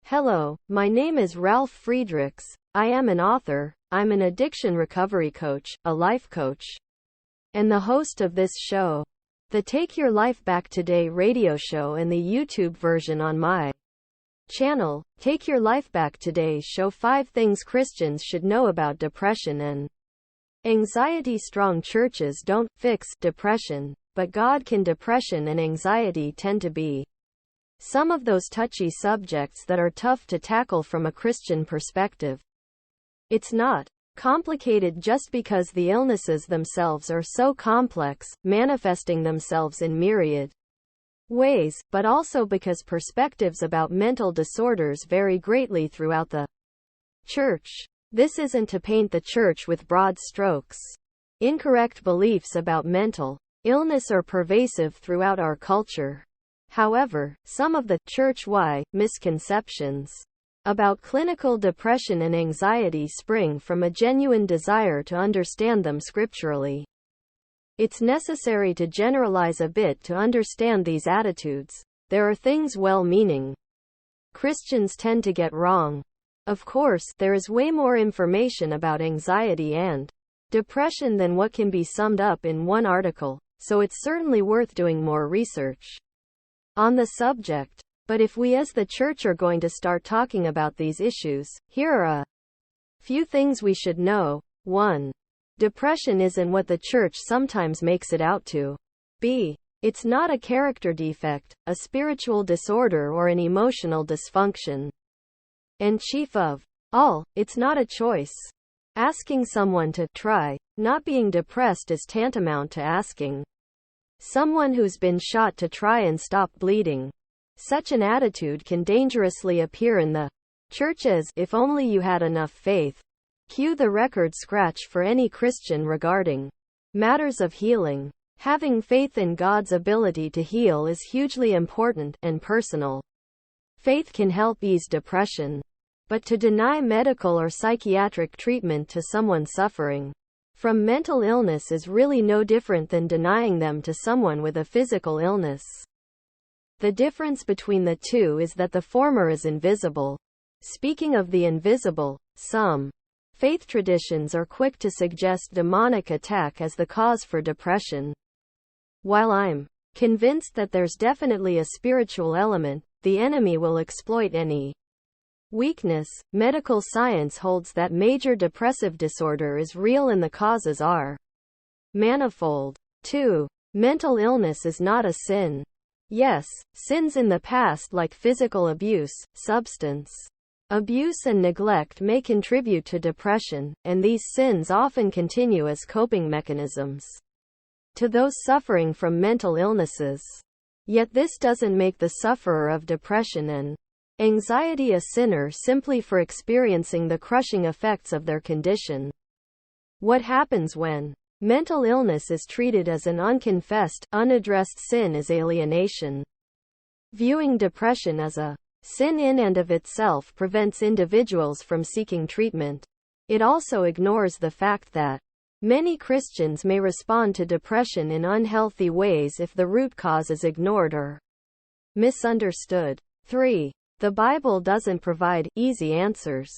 Hello, my name is Ralf Friedrichs. I am an author, I'm an addiction recovery coach, a life coach, and the host of this show, the Take Your Life Back Today radio show, and the YouTube version on my channel, Take Your Life Back Today, show 5 things Christians should know about depression and anxiety. Strong churches don't fix depression, but God can. Depression and anxiety tend to be some of those touchy subjects that are tough to tackle from a Christian perspective. It's not complicated just because the illnesses themselves are so complex, manifesting themselves in myriad ways, but also because perspectives about mental disorders vary greatly throughout the church. This isn't to paint the church with broad strokes. Incorrect beliefs about mental illness are pervasive throughout our culture. However, some of the church-wide misconceptions about clinical depression and anxiety spring from a genuine desire to understand them scripturally. It's necessary to generalize a bit to understand these attitudes. There are things well-meaning Christians tend to get wrong. Of course, there is way more information about anxiety and depression than what can be summed up in one article, so it's certainly worth doing more research on the subject. But if we as the church are going to start talking about these issues, here are a few things we should know. 1. Depression isn't what the church sometimes makes it out to be. It's not a character defect, a spiritual disorder, or an emotional dysfunction. And chief of all, it's not a choice. Asking someone to try not being depressed is tantamount to asking someone who's been shot to try and stop bleeding. Such an attitude can dangerously appear in the church as, if only you had enough faith. Cue the record scratch for any Christian regarding matters of healing. Having faith in God's ability to heal is hugely important and personal. Faith can help ease depression. But to deny medical or psychiatric treatment to someone suffering from mental illness is really no different than denying them to someone with a physical illness. The difference between the two is that the former is invisible. Speaking of the invisible, some faith traditions are quick to suggest demonic attack as the cause for depression. While I'm convinced that there's definitely a spiritual element, the enemy will exploit any weakness. Medical science holds that major depressive disorder is real and the causes are manifold. 2. Mental illness is not a sin. Yes, sins in the past like physical abuse, substance abuse, and neglect may contribute to depression, and these sins often continue as coping mechanisms to those suffering from mental illnesses. Yet this doesn't make the sufferer of depression and anxiety a sinner simply for experiencing the crushing effects of their condition. What happens when mental illness is treated as an unconfessed, unaddressed sin is alienation. Viewing depression as a sin in and of itself prevents individuals from seeking treatment. It also ignores the fact that many Christians may respond to depression in unhealthy ways if the root cause is ignored or misunderstood. 3. The Bible doesn't provide easy answers.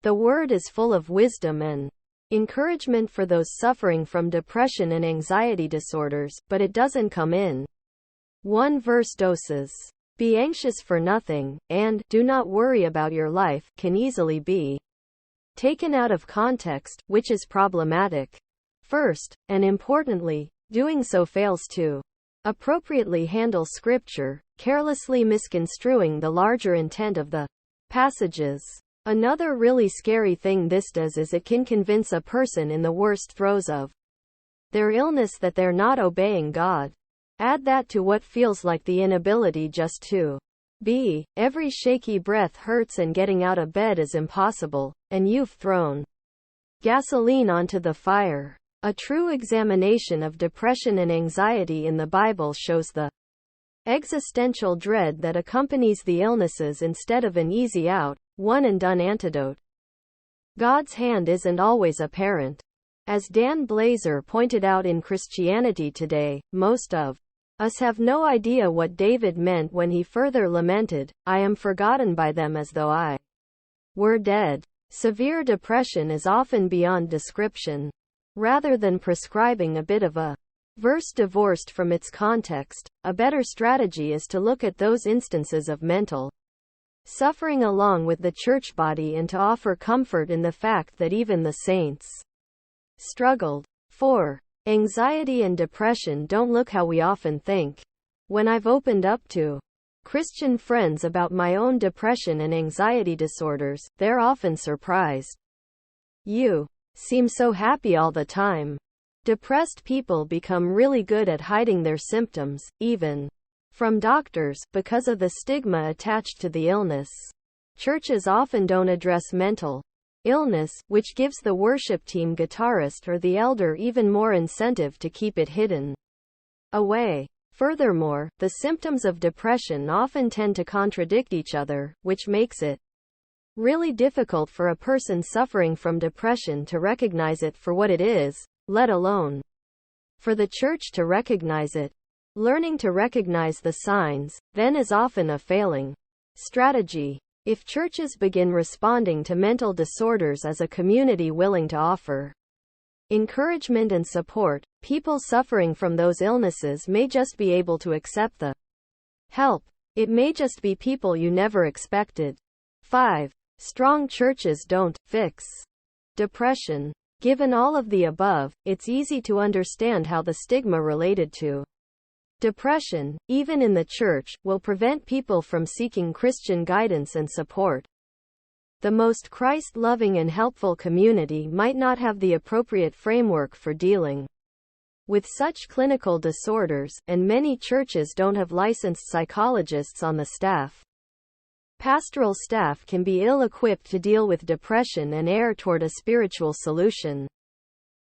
The Word is full of wisdom and encouragement for those suffering from depression and anxiety disorders, but it doesn't come in one-verse doses. Be anxious for nothing, and do not worry about your life can easily be taken out of context, which is problematic. First, and importantly, doing so fails to appropriately handle Scripture, carelessly misconstruing the larger intent of the passages. Another really scary thing this does is it can convince a person in the worst throes of their illness that they're not obeying God. Add that to what feels like the inability just to be. Every shaky breath hurts and getting out of bed is impossible, and you've thrown gasoline onto the fire. A true examination of depression and anxiety in the Bible shows the existential dread that accompanies the illnesses instead of an easy out, one-and-done antidote. God's hand isn't always apparent. As Dan Blazer pointed out in Christianity Today, most of us have no idea what David meant when he further lamented, I am forgotten by them as though I were dead. Severe depression is often beyond description. Rather than prescribing a bit of a verse divorced from its context, a better strategy is to look at those instances of mental suffering along with the church body and to offer comfort in the fact that even the saints struggled. 4. Anxiety and depression don't look how we often think. When I've opened up to Christian friends about my own depression and anxiety disorders, they're often surprised. You seem so happy all the time. Depressed people become really good at hiding their symptoms, even from doctors, because of the stigma attached to the illness. Churches often don't address mental illness, which gives the worship team guitarist or the elder even more incentive to keep it hidden away. Furthermore, the symptoms of depression often tend to contradict each other, which makes it really difficult for a person suffering from depression to recognize it for what it is, let alone for the church to recognize it. Learning to recognize the signs, then, is often a failing strategy. If churches begin responding to mental disorders as a community willing to offer encouragement and support, people suffering from those illnesses may just be able to accept the help. It may just be people you never expected. 5. Strong churches don't fix depression. Given all of the above, it's easy to understand how the stigma related to depression, even in the church, will prevent people from seeking Christian guidance and support. The most Christ-loving and helpful community might not have the appropriate framework for dealing with such clinical disorders, and many churches don't have licensed psychologists on the staff. Pastoral staff can be ill-equipped to deal with depression and err toward a spiritual solution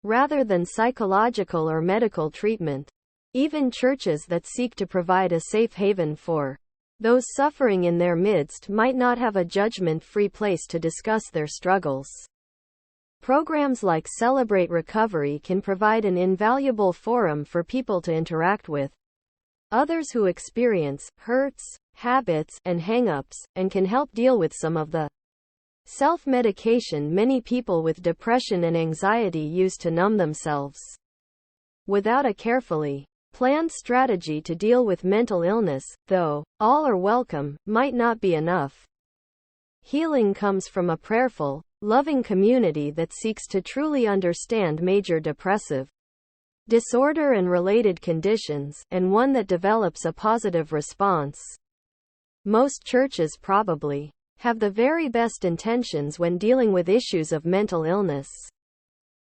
rather than psychological or medical treatment. Even churches that seek to provide a safe haven for those suffering in their midst might not have a judgment-free place to discuss their struggles. Programs like Celebrate Recovery can provide an invaluable forum for people to interact with others who experience hurts, habits, and hang-ups, and can help deal with some of the self-medication many people with depression and anxiety use to numb themselves. Without a carefully planned strategy to deal with mental illness, though, all are welcome, might not be enough. Healing comes from a prayerful, loving community that seeks to truly understand major depressive disorder and related conditions, and one that develops a positive response. Most churches probably have the very best intentions when dealing with issues of mental illness.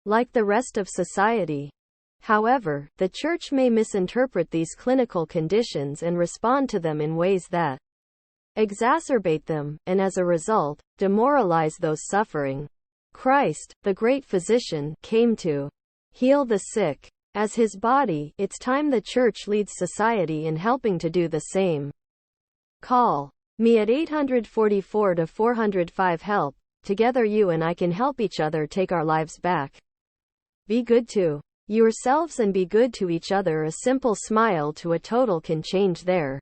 Like the rest of society, however, the church may misinterpret these clinical conditions and respond to them in ways that exacerbate them, and as a result, demoralize those suffering. Christ, the great physician, came to heal the sick. As his body, it's time the church leads society in helping to do the same. Call me at 844-405-HELP. Together you and I can help each other take our lives back. Be good to yourselves and be good to each other. A simple smile to a total can change their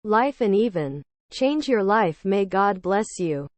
life and even change your life. May God bless you.